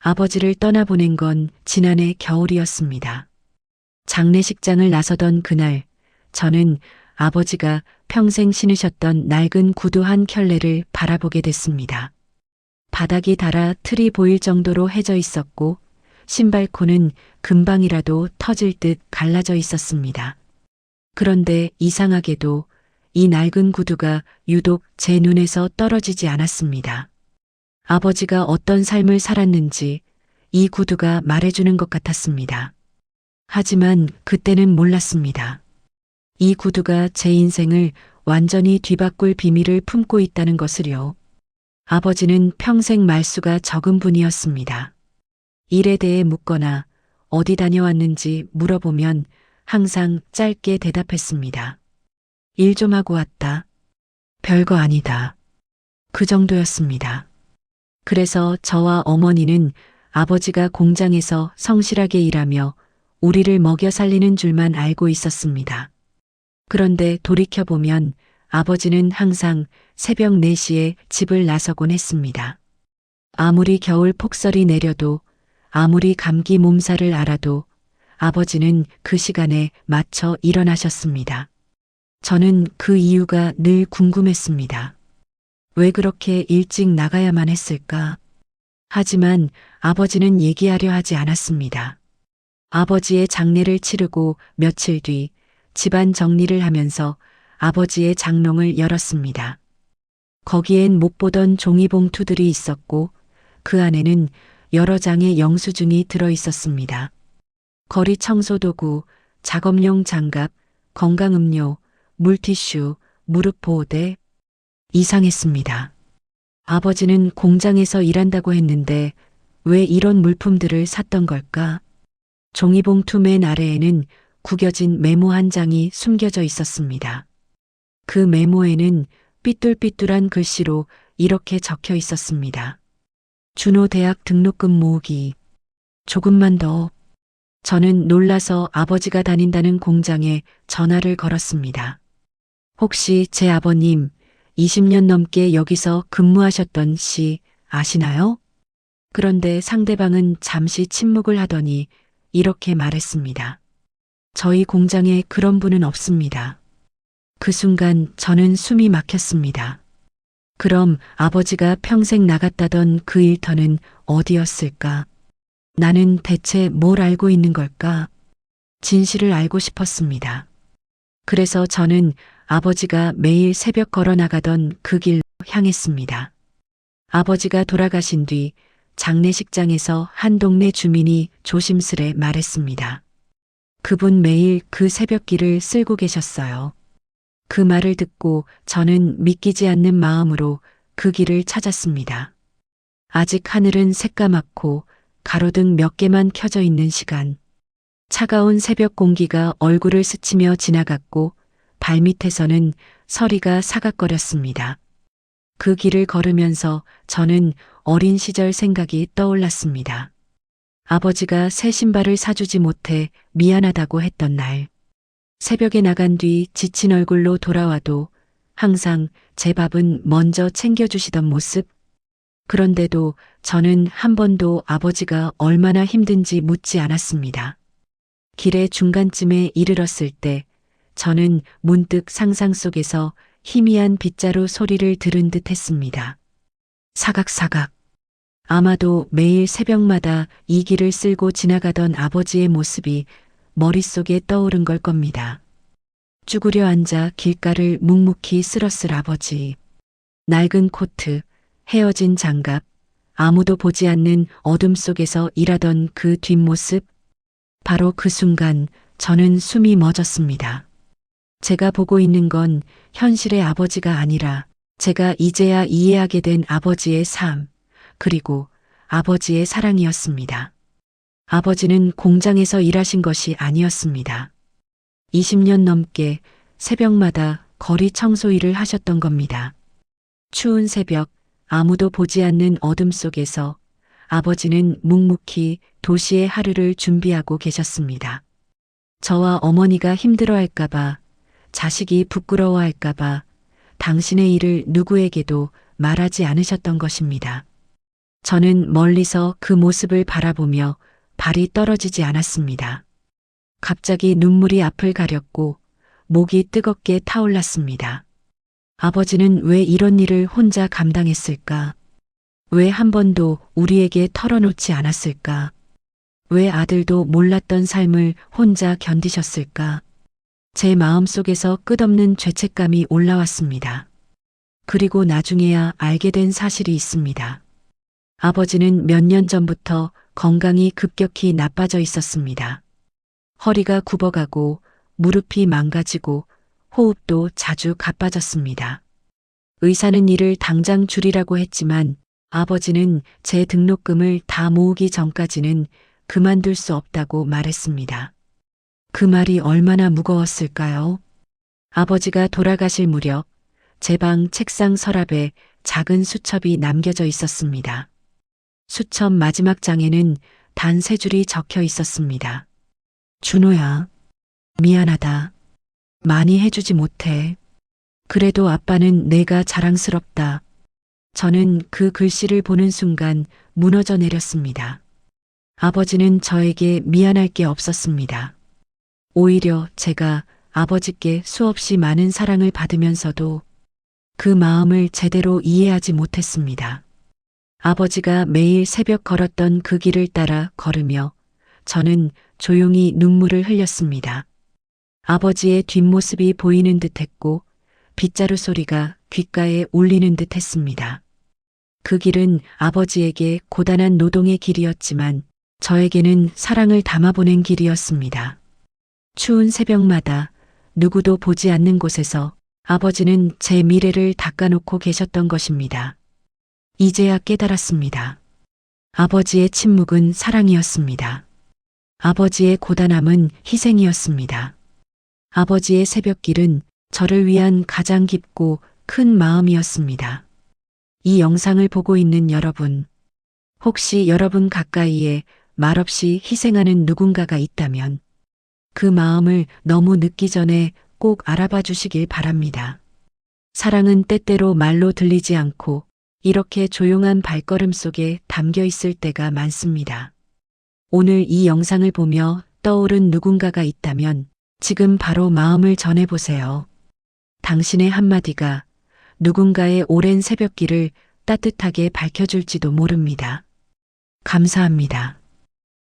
아버지를 떠나보낸 건 지난해 겨울이었습니다. 장례식장을 나서던 그날, 저는 아버지가 평생 신으셨던 낡은 구두 한 켤레를 바라보게 됐습니다. 바닥이 닳아 틀이 보일 정도로 해져 있었고, 신발코는 금방이라도 터질 듯 갈라져 있었습니다. 그런데 이상하게도 이 낡은 구두가 유독 제 눈에서 떨어지지 않았습니다. 아버지가 어떤 삶을 살았는지 이 구두가 말해주는 것 같았습니다. 하지만 그때는 몰랐습니다. 이 구두가 제 인생을 완전히 뒤바꿀 비밀을 품고 있다는 것을요. 아버지는 평생 말수가 적은 분이었습니다. 일에 대해 묻거나 어디 다녀왔는지 물어보면 항상 짧게 대답했습니다. 일 좀 하고 왔다. 별거 아니다. 그 정도였습니다. 그래서 저와 어머니는 아버지가 공장에서 성실하게 일하며 우리를 먹여 살리는 줄만 알고 있었습니다. 그런데 돌이켜보면 아버지는 항상 새벽 4시에 집을 나서곤 했습니다. 아무리 겨울 폭설이 내려도, 아무리 감기 몸살을 앓아도 아버지는 그 시간에 맞춰 일어나셨습니다. 저는 그 이유가 늘 궁금했습니다. 왜 그렇게 일찍 나가야만 했을까? 하지만 아버지는 얘기하려 하지 않았습니다. 아버지의 장례를 치르고 며칠 뒤 집안 정리를 하면서 아버지의 장롱을 열었습니다. 거기엔 못 보던 종이봉투들이 있었고 그 안에는 여러 장의 영수증이 들어 있었습니다. 거리 청소도구, 작업용 장갑, 건강음료, 물티슈, 무릎 보호대. 이상했습니다. 아버지는 공장에서 일한다고 했는데 왜 이런 물품들을 샀던 걸까? 종이봉투 맨 아래에는 구겨진 메모 한 장이 숨겨져 있었습니다. 그 메모에는 삐뚤삐뚤한 글씨로 이렇게 적혀 있었습니다. 준호 대학 등록금 모으기. 조금만 더. 저는 놀라서 아버지가 다닌다는 공장에 전화를 걸었습니다. 혹시 제 아버님 20년 넘게 여기서 근무하셨던 씨 아시나요? 그런데 상대방은 잠시 침묵을 하더니 이렇게 말했습니다. 저희 공장에 그런 분은 없습니다. 그 순간 저는 숨이 막혔습니다. 그럼 아버지가 평생 나갔다던 그 일터는 어디였을까? 나는 대체 뭘 알고 있는 걸까? 진실을 알고 싶었습니다. 그래서 저는 아버지가 매일 새벽 걸어 나가던 그 길로 향했습니다. 아버지가 돌아가신 뒤 장례식장에서 한 동네 주민이 조심스레 말했습니다. 그분 매일 그 새벽길을 쓸고 계셨어요. 그 말을 듣고 저는 믿기지 않는 마음으로 그 길을 찾았습니다. 아직 하늘은 새까맣고 가로등 몇 개만 켜져 있는 시간. 차가운 새벽 공기가 얼굴을 스치며 지나갔고 발밑에서는 서리가 사각거렸습니다. 그 길을 걸으면서 저는 어린 시절 생각이 떠올랐습니다. 아버지가 새 신발을 사주지 못해 미안하다고 했던 날. 새벽에 나간 뒤 지친 얼굴로 돌아와도 항상 제 밥은 먼저 챙겨주시던 모습. 그런데도 저는 한 번도 아버지가 얼마나 힘든지 묻지 않았습니다. 길의 중간쯤에 이르렀을 때 저는 문득 상상 속에서 희미한 빗자루 소리를 들은 듯 했습니다. 사각사각. 아마도 매일 새벽마다 이 길을 쓸고 지나가던 아버지의 모습이 머릿속에 떠오른 걸 겁니다. 쭈그려 앉아 길가를 묵묵히 쓸었을 아버지. 낡은 코트, 헤어진 장갑, 아무도 보지 않는 어둠 속에서 일하던 그 뒷모습. 바로 그 순간 저는 숨이 멎었습니다. 제가 보고 있는 건 현실의 아버지가 아니라 제가 이제야 이해하게 된 아버지의 삶, 그리고 아버지의 사랑이었습니다. 아버지는 공장에서 일하신 것이 아니었습니다. 20년 넘게 새벽마다 거리 청소 일을 하셨던 겁니다. 추운 새벽, 아무도 보지 않는 어둠 속에서 아버지는 묵묵히 도시의 하루를 준비하고 계셨습니다. 저와 어머니가 힘들어할까봐, 자식이 부끄러워할까봐 당신의 일을 누구에게도 말하지 않으셨던 것입니다. 저는 멀리서 그 모습을 바라보며 발이 떨어지지 않았습니다. 갑자기 눈물이 앞을 가렸고 목이 뜨겁게 타올랐습니다. 아버지는 왜 이런 일을 혼자 감당했을까? 왜 한 번도 우리에게 털어놓지 않았을까? 왜 아들도 몰랐던 삶을 혼자 견디셨을까? 제 마음속에서 끝없는 죄책감이 올라왔습니다. 그리고 나중에야 알게 된 사실이 있습니다. 아버지는 몇 년 전부터 건강이 급격히 나빠져 있었습니다. 허리가 굽어가고 무릎이 망가지고 호흡도 자주 가빠졌습니다. 의사는 이를 당장 줄이라고 했지만 아버지는 제 등록금을 다 모으기 전까지는 그만둘 수 없다고 말했습니다. 그 말이 얼마나 무거웠을까요? 아버지가 돌아가실 무렵 제 방 책상 서랍에 작은 수첩이 남겨져 있었습니다. 수첩 마지막 장에는 단 3줄이 적혀 있었습니다. 준호야, 미안하다. 많이 해주지 못해. 그래도 아빠는 내가 자랑스럽다. 저는 그 글씨를 보는 순간 무너져 내렸습니다. 아버지는 저에게 미안할 게 없었습니다. 오히려 제가 아버지께 수없이 많은 사랑을 받으면서도 그 마음을 제대로 이해하지 못했습니다. 아버지가 매일 새벽 걸었던 그 길을 따라 걸으며 저는 조용히 눈물을 흘렸습니다. 아버지의 뒷모습이 보이는 듯했고 빗자루 소리가 귓가에 울리는 듯했습니다. 그 길은 아버지에게 고단한 노동의 길이었지만 저에게는 사랑을 담아보낸 길이었습니다. 추운 새벽마다 누구도 보지 않는 곳에서 아버지는 제 미래를 닦아놓고 계셨던 것입니다. 이제야 깨달았습니다. 아버지의 침묵은 사랑이었습니다. 아버지의 고단함은 희생이었습니다. 아버지의 새벽길은 저를 위한 가장 깊고 큰 마음이었습니다. 이 영상을 보고 있는 여러분, 혹시 여러분 가까이에 말없이 희생하는 누군가가 있다면 그 마음을 너무 늦기 전에 꼭 알아봐 주시길 바랍니다. 사랑은 때때로 말로 들리지 않고 이렇게 조용한 발걸음 속에 담겨 있을 때가 많습니다. 오늘 이 영상을 보며 떠오른 누군가가 있다면 지금 바로 마음을 전해보세요. 당신의 한마디가 누군가의 오랜 새벽길을 따뜻하게 밝혀줄지도 모릅니다. 감사합니다.